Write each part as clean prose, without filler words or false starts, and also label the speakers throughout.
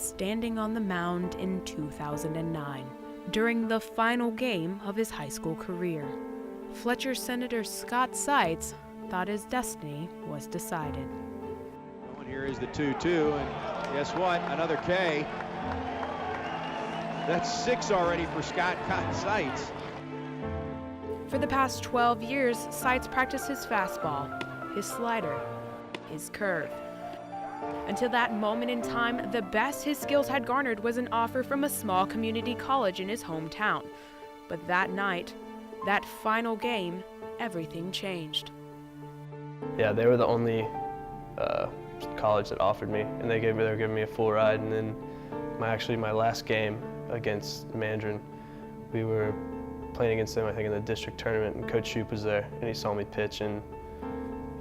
Speaker 1: standing on the mound in 2009, during the final game of his high school career. Fletcher Senator Scott Sitz thought his destiny was decided.
Speaker 2: Here is the 2-2, and guess what? Another K. That's 6 already for Scott Sitz.
Speaker 1: For the past 12 years, Sitz practiced his fastball, his slider, his curve. Until that moment in time, the best his skills had garnered was an offer from a small community college in his hometown. But that night, that final game, everything changed.
Speaker 3: Yeah, they were the only college that offered me, and they were giving me a full ride. And then my last game against Mandarin, we were playing against them, I think, in the district tournament, and Coach Shoup was there, and he saw me pitch, and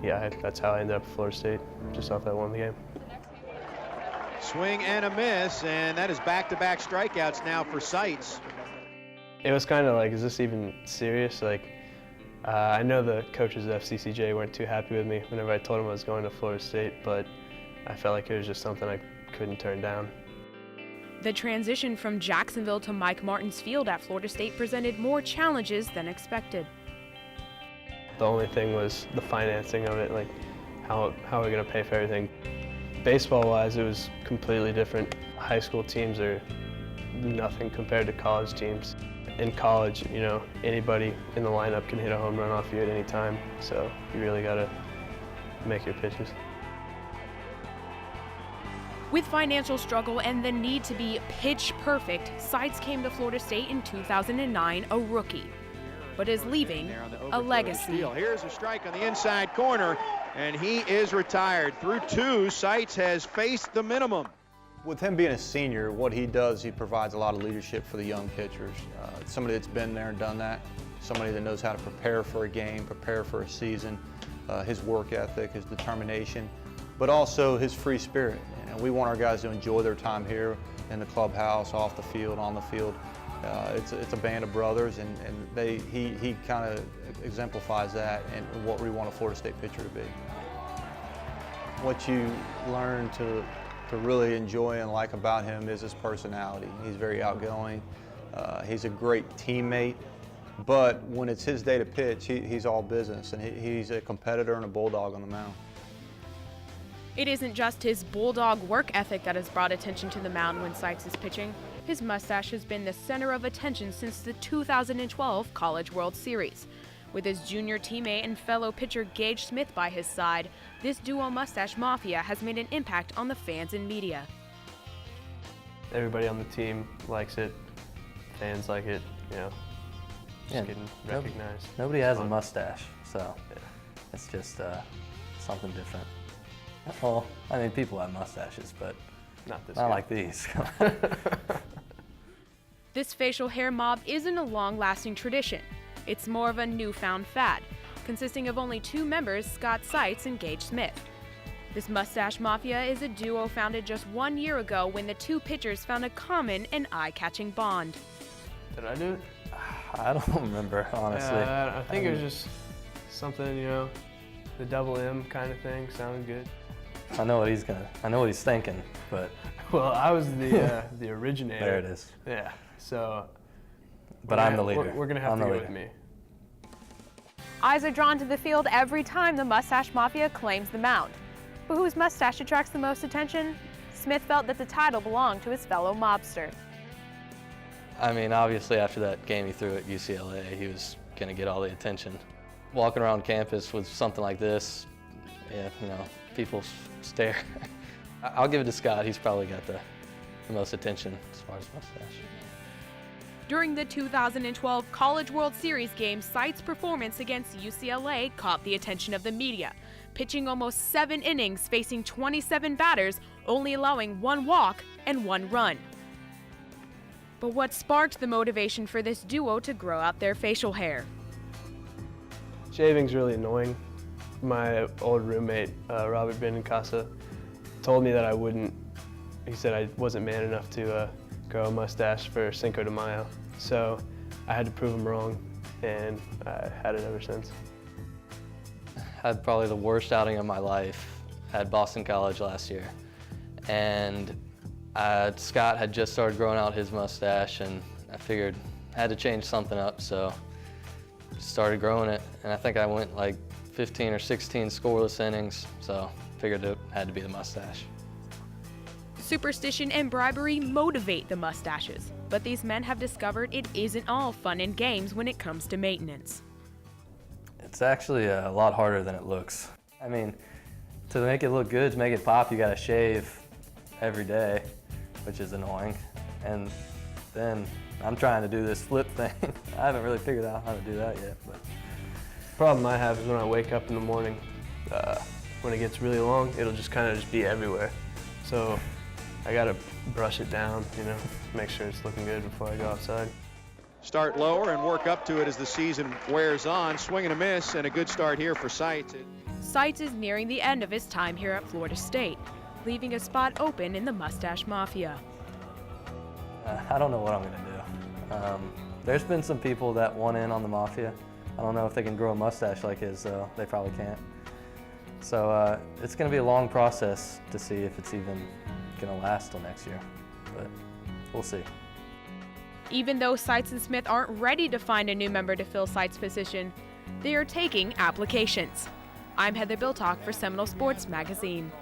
Speaker 3: yeah, that's how I ended up at Florida State, just off that one game.
Speaker 2: Swing and a miss, and that is back-to-back strikeouts now for Sitz.
Speaker 3: It was kind of like, is this even serious? Like, I know the coaches at FCCJ weren't too happy with me whenever I told them I was going to Florida State, but I felt like it was just something I couldn't turn down.
Speaker 1: The transition from Jacksonville to Mike Martin's field at Florida State presented more challenges than expected.
Speaker 3: The only thing was the financing of it, like how are we going to pay for everything? Baseball-wise, it was completely different. High school teams are nothing compared to college teams. In college, you know, anybody in the lineup can hit a home run off you at any time, so you really got to make your pitches.
Speaker 1: With financial struggle and the need to be pitch perfect, Sitz came to Florida State in 2009 a rookie, but is leaving a legacy.
Speaker 2: Here's a strike on the inside corner, and he is retired. Through 2, Sitz has faced the minimum.
Speaker 4: With him being a senior, what he does, he provides a lot of leadership for the young pitchers. Somebody that's been there and done that, somebody that knows how to prepare for a game, prepare for a season, his work ethic, his determination, but also his free spirit. You know, we want our guys to enjoy their time here in the clubhouse, off the field, on the field. It's a band of brothers, and he kind of exemplifies that and what we want a Florida State pitcher to be. What you learn to really enjoy and like about him is his personality. He's very outgoing. He's a great teammate, but when it's his day to pitch, he's all business, and he's a competitor and a bulldog on the mound.
Speaker 1: It isn't just his bulldog work ethic that has brought attention to the mound when Sitz is pitching. His mustache has been the center of attention since the 2012 College World Series. With his junior teammate and fellow pitcher Gage Smith by his side, this duo Mustache Mafia has made an impact on the fans and media.
Speaker 3: Everybody on the team likes it, fans like it, you know, just getting recognized.
Speaker 5: Nobody has a mustache, so it's just something different. Well, I mean, people have mustaches, but not like these.
Speaker 1: This facial hair mob isn't a long-lasting tradition. It's more of a newfound fad, consisting of only 2 members, Scott Sitz and Gage Smith. This Mustache Mafia is a duo founded just 1 year ago when the 2 pitchers found a common and eye-catching bond.
Speaker 3: Did I do it?
Speaker 5: I don't remember, honestly.
Speaker 3: I think it was just something, you know, the double M kind of thing sounded good.
Speaker 5: I know what he's thinking, but.
Speaker 3: Well, I was the originator.
Speaker 5: There it is.
Speaker 3: Yeah, so.
Speaker 5: But I'm the leader.
Speaker 3: We're gonna have to go with me.
Speaker 1: Eyes are drawn to the field every time the Mustache Mafia claims the mound. But whose mustache attracts the most attention? Smith felt that the title belonged to his fellow mobster.
Speaker 5: I mean, obviously after that game he threw at UCLA, he was gonna get all the attention. Walking around campus with something like this, yeah, you know, people stare. I'll give it to Scott. He's probably got the most attention as far as mustache.
Speaker 1: During the 2012 College World Series game, Sitz's performance against UCLA caught the attention of the media, pitching almost 7 innings, facing 27 batters, only allowing 1 walk and 1 run. But what sparked the motivation for this duo to grow out their facial hair?
Speaker 3: Shaving's really annoying. My old roommate, Robert Benincasa, told me that I wouldn't. He said I wasn't man enough to grow a mustache for Cinco de Mayo. So I had to prove him wrong, and I had it ever since.
Speaker 5: Had probably the worst outing of my life at Boston College last year. And Scott had just started growing out his mustache, and I figured I had to change something up, so started growing it. And I think I went like 15 or 16 scoreless innings, so figured it had to be the mustache.
Speaker 1: Superstition and bribery motivate the mustaches, but these men have discovered it isn't all fun and games when it comes to maintenance.
Speaker 5: It's actually a lot harder than it looks. I mean, to make it look good, to make it pop, you gotta shave every day, which is annoying. And then I'm trying to do this flip thing. I haven't really figured out how to do that yet. But
Speaker 3: The problem I have is when I wake up in the morning, when it gets really long, it'll just kind of be everywhere. So I gotta brush it down, you know, make sure it's looking good before I go outside.
Speaker 2: Start lower and work up to it as the season wears on. Swing and a miss, and a good start here for Sitz.
Speaker 1: Sitz is nearing the end of his time here at Florida State, leaving a spot open in the Mustache Mafia.
Speaker 5: I don't know what I'm gonna do. There's been some people that want in on the Mafia. I don't know if they can grow a mustache like his, though. They probably can't. So it's gonna be a long process to see if it's even gonna last till next year, but we'll see.
Speaker 1: Even though Sitz and Smith aren't ready to find a new member to fill Sitz's position, they are taking applications. I'm Heather Biltock for Seminole Sports Magazine.